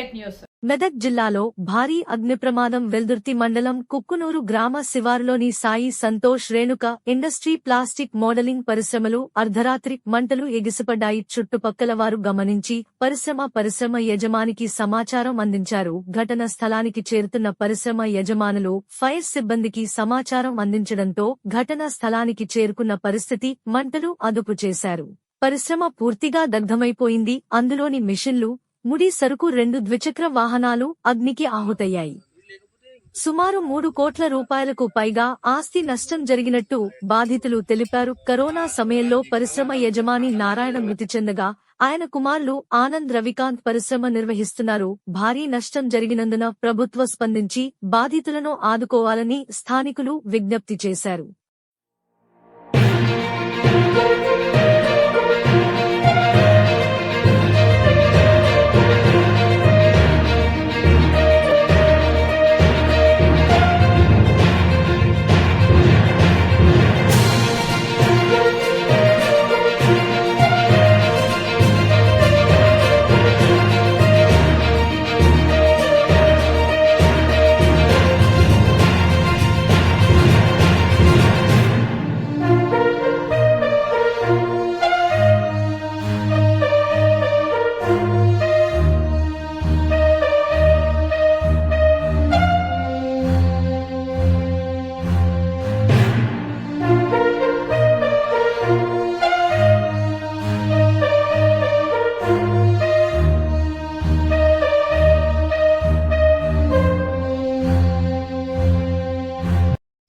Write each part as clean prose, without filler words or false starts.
Fake news. Medak జిల్లాలో భారీ అగ్ని ప్రమాదం వెల్దుర్తి మండలం కుక్కునూరు గ్రామ శివారులోని Sai Santosh Renuka industry plastic modelling పరిశ్రమలు అర్ధరాత్రి మంటలు ఎగిసిపడ్డాయి. చుట్టుపక్కల వారు గమనించి పరిశ్రమ యజమానికి సమాచారం అందించారు. ఘటన స్థలానికి చేరుతున్న పరిశ్రమ యజమానులు ఫైర్ సిబ్బందికి సమాచారం అందించడంతో ఘటనా స్థలానికి చేరుకున్న పరిస్థితి మంటలు అదుపు చేశారు. పరిశ్రమ పూర్తిగా దగ్ధమైపోయింది. అందులోని మిషన్లు, ముడి సరుకు, 2 ద్విచక్ర వాహనాలు అగ్నికి ఆహుతయ్యాయి. సుమారు 3 కోట్ల రూపాయలకు పైగా ఆస్తి నష్టం జరిగినట్టు బాధితులు తెలిపారు. కరోనా సమయంలో పరిశ్రమ యజమాని నారాయణ మృతి చెందగా ఆయన కుమారులు ఆనంద్, రవికాంత్ పరిశ్రమ నిర్వహిస్తున్నారు. భారీ నష్టం జరిగినందున ప్రభుత్వం స్పందించి బాధితులను ఆదుకోవాలని స్థానికులు విజ్ఞప్తి చేశారు.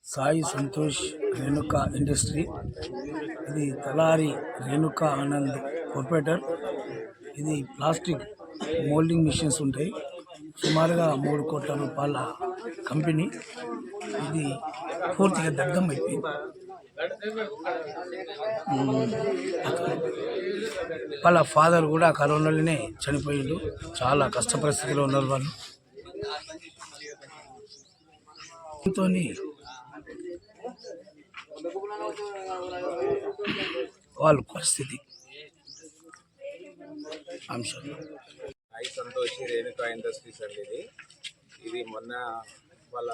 సాయి సంతోష్ రేణుకా ఇండస్ట్రీ, ఇది తలారి రేణుకా ఆనంద్ ప్రొపరేటర్. ఇది ప్లాస్టిక్ మోల్డింగ్ మిషన్స్ ఉంటాయి. సుమారుగా 3 కోట్ల రూపాయల కంపెనీ. ఇది పూర్తిగా దగ్ధం అయిపోయింది. వాళ్ళ ఫాదర్ కూడా కరోనాలోనే చనిపోయిండు. చాలా కష్ట పరిస్థితిలో ఉన్నారు వాళ్ళు. వాళ్ళ పరిస్థితి అంశాలు. సాయి సంతోష్ రేణుకా ఇండస్ట్రీస్ అండి. ఇది మొన్న వాళ్ళ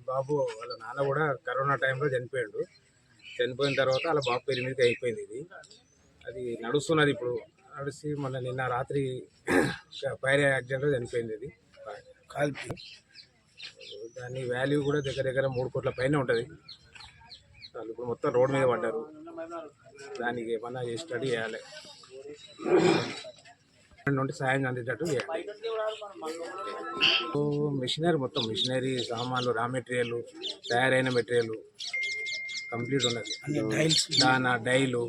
బాబు వాళ్ళ నాన్న కూడా కరోనా టైంలో చనిపోయాడు. చనిపోయిన తర్వాత వాళ్ళ బాబు పేరు మీదకి అయిపోయింది. అది నడుస్తున్నది ఇప్పుడు. నడిచి మొన్న నిన్న రాత్రి ఫైర్ యాక్సిడెంట్లో చనిపోయింది. అది కాల్పి దాని వాల్యూ కూడా దగ్గర 3 కోట్ల పైన ఉంటుంది. వాళ్ళు ఇప్పుడు మొత్తం రోడ్ మీద పడ్డారు. దానికి ఏమన్నా స్టడీ చేయాలి, నుండి సాయం అందేటట్టు చేయాలి. మిషనరీ, మొత్తం మిషనరీ సామాన్లు, రా మెటీరియల్, తయారైన మెటీరియల్ కంప్లీట్ ఉన్నది. దానా డైలు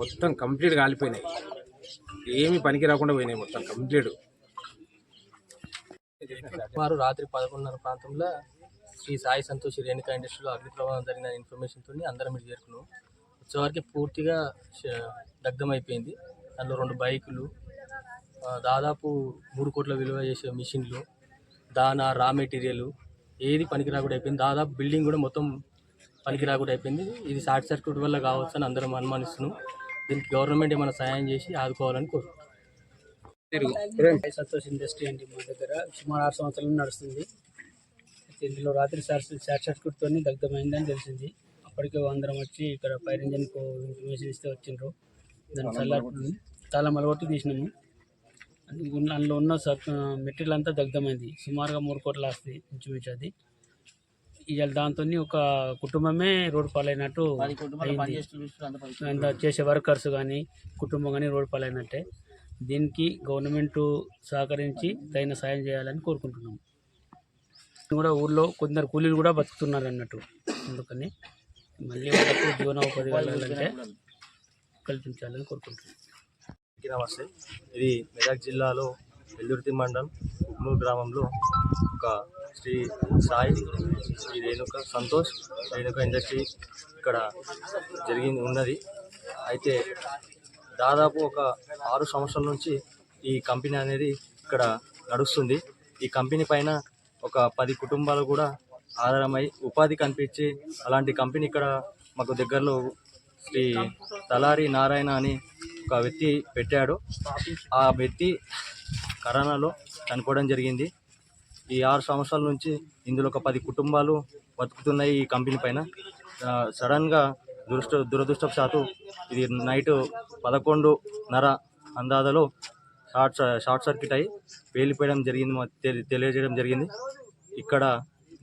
మొత్తం కంప్లీట్ కాలిపోయినాయి. ఏమి పనికి రాకుండా పోయినాయి మొత్తం కంప్లీట్. సుమారు రాత్రి 11:30 ప్రాంతంలో శ్రీ సాయి సంతోష్ రేణుకా ఇండస్ట్రీలో అగ్ని ప్రమాదం జరిగిన ఇన్ఫర్మేషన్తో అందరం మీరు చేరుకున్నాం. వచ్చేవారికి పూర్తిగా దగ్ధమైపోయింది. దాంట్లో 2 బైకులు, దాదాపు 3 కోట్ల విలువ చేసే మిషన్లు, దానా, రా మెటీరియల్ ఏది పనికి రాకుండా అయిపోయింది. దాదాపు బిల్డింగ్ కూడా మొత్తం పనికి రాకుండా అయిపోయింది. ఇది షార్ట్ సర్క్యూట్ వల్ల కావచ్చు అని అందరం అనుమానిస్తున్నాం. దీనికి గవర్నమెంట్ ఏమైనా సహాయం చేసి ఆదుకోవాలని కోరుకుంటున్నాం. సంతోష్ ఇండస్ట్రీ అండి. మా దగ్గర సుమారు 6 సంవత్సరాలు నడుస్తుంది. ఇందులో రాత్రి షార్ట్ సర్క్యూట్తో దగ్ధమైందని తెలిసింది. అప్పటికే అందరం వచ్చి ఇక్కడ ఫైర్ ఇంజన్కు ఇన్ఫర్మేషన్ ఇస్తే వచ్చిండ్రు. దాన్ని చాలా మలగొట్టి తీసినాము. అందులో ఉన్న మెటీరియల్ అంతా దగ్ధమైంది. సుమారుగా 3 కోట్ల ఆస్తి ఇంచుమించు. అది ఇవాళ దాంతో ఒక కుటుంబమే రోడ్డు పాలైనట్టు చేసే వర్కర్స్ కానీ కుటుంబం కానీ రోడ్డు పాలైనట్టే. దీనికి గవర్నమెంట్ సహకరించి తగిన సాయం చేయాలని కోరుకుంటున్నాము. కూడా ఊళ్ళో కొందరు కూలీలు కూడా బతుకుతున్నారు అన్నట్టు. అందుకని మళ్ళీ వాళ్ళకు జీవనోపాధి కలగాలంటే కల్పించాలని కోరుకుంటున్నాం. నమస్తే. ఇది మెదక్ జిల్లాలో వెల్దుర్తి మండలం కుక్కునూరు గ్రామంలో ఒక శ్రీ సాయి రేణుకా సంతోష్ రేణుకా ఇండస్ట్రీ ఇక్కడ ఉన్నది. అయితే దాదాపు ఒక 6 సంవత్సరాల నుంచి ఈ కంపెనీ అనేది ఇక్కడ నడుస్తుంది. ఈ కంపెనీ పైన ఒక 10 కుటుంబాలు కూడా ఆధారమై ఉపాధి కల్పించి అలాంటి కంపెనీ ఇక్కడ మాకు దగ్గరలో శ్రీ తలారి నారాయణ అని ఒక వ్యక్తి పెట్టాడు. ఆ వ్యక్తి కరోనాలో చనిపోవడం జరిగింది. ఈ 6 సంవత్సరాల నుంచి ఇందులో ఒక 10 కుటుంబాలు బతుకుతున్నాయి ఈ కంపెనీ పైన. సడన్గా దురదృష్టవశాత్తు ఇది నైట్ 11:30 అందాజలో షార్ట్ సర్క్యూట్ అయ్యి పేలిపోయడం జరిగింది, తెలియజేయడం జరిగింది. ఇక్కడ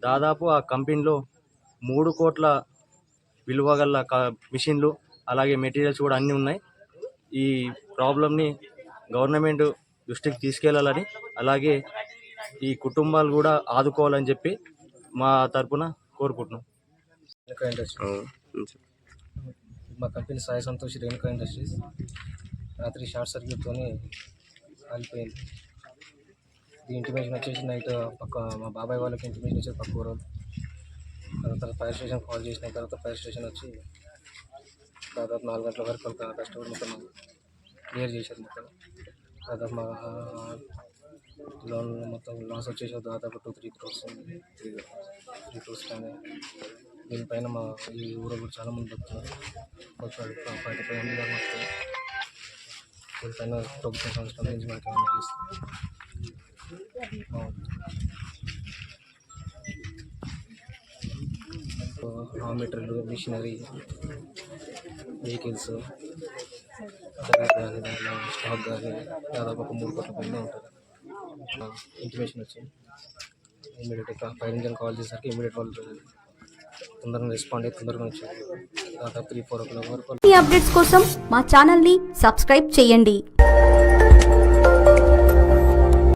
దాదాపు ఆ కంపెనీలో 3 కోట్ల విలువ గల మిషన్లు అలాగే మెటీరియల్స్ కూడా అన్నీ ఉన్నాయి. ఈ ప్రాబ్లమ్ని గవర్నమెంట్ దృష్టికి తీసుకెళ్లాలని, అలాగే ఈ కుటుంబాలు కూడా ఆదుకోవాలని చెప్పి మా తరపున కోరుకుంటున్నాం. రేణుకా ఇండస్ట్రీ, మా కంపెనీ సాయి సంతోష్ రేణుకా ఇండస్ట్రీస్ రాత్రి షార్ట్ సర్క్యూట్తో కాలిపోయింది. ఈ ఇంటిమేషన్ వచ్చేసి నైట్ పక్క మా బాబాయ్ వాళ్ళకి ఇంటిమేషన్ వచ్చేది పక్క ఊరు. తర్వాత ఫైర్ స్టేషన్ కాల్ చేసిన తర్వాత ఫైర్ స్టేషన్ వచ్చి దాదాపు 4 గంటల వరకు ఒక కష్టపడి మొత్తం క్లియర్ చేశారు. మొత్తం దాదాపు మా లోన్ మొత్తం లాస్ వచ్చేసి దాదాపు 2-3 crores ఉంది. 3 crores కానీ దీనిపైన మా ఈ ఊరు కూడా చాలా మంది బతుకుతున్నారు. కొంచెం 45 మంది దాకా వస్తారు. దీనిపైన ప్రభుత్వం సంవత్సరం నుంచి మనకి ఏమైనా చేస్తుంది. రా మెటీరియల్, మిషనరీ, వెహికల్స్ కానీ దాంట్లో స్టాక్ కానీ దాదాపు ఒక 3 కోట్ల పైన ఉంటుంది. ఇంటిమేషన్ వచ్చింది. ఇమీడియట్గా ఫైర్ ఇంజన్ కాల్ చేసరికి ఇమీడియట్ వాళ్ళు తొందరగా రెస్పాండ్ అయ్యి తొందరగా వచ్చారు. దాదాపు 3-4 o'clock వరకు. ఈ అప్డేట్స్ కోసం మా ఛానల్ని సబ్స్క్రైబ్ చేయండి.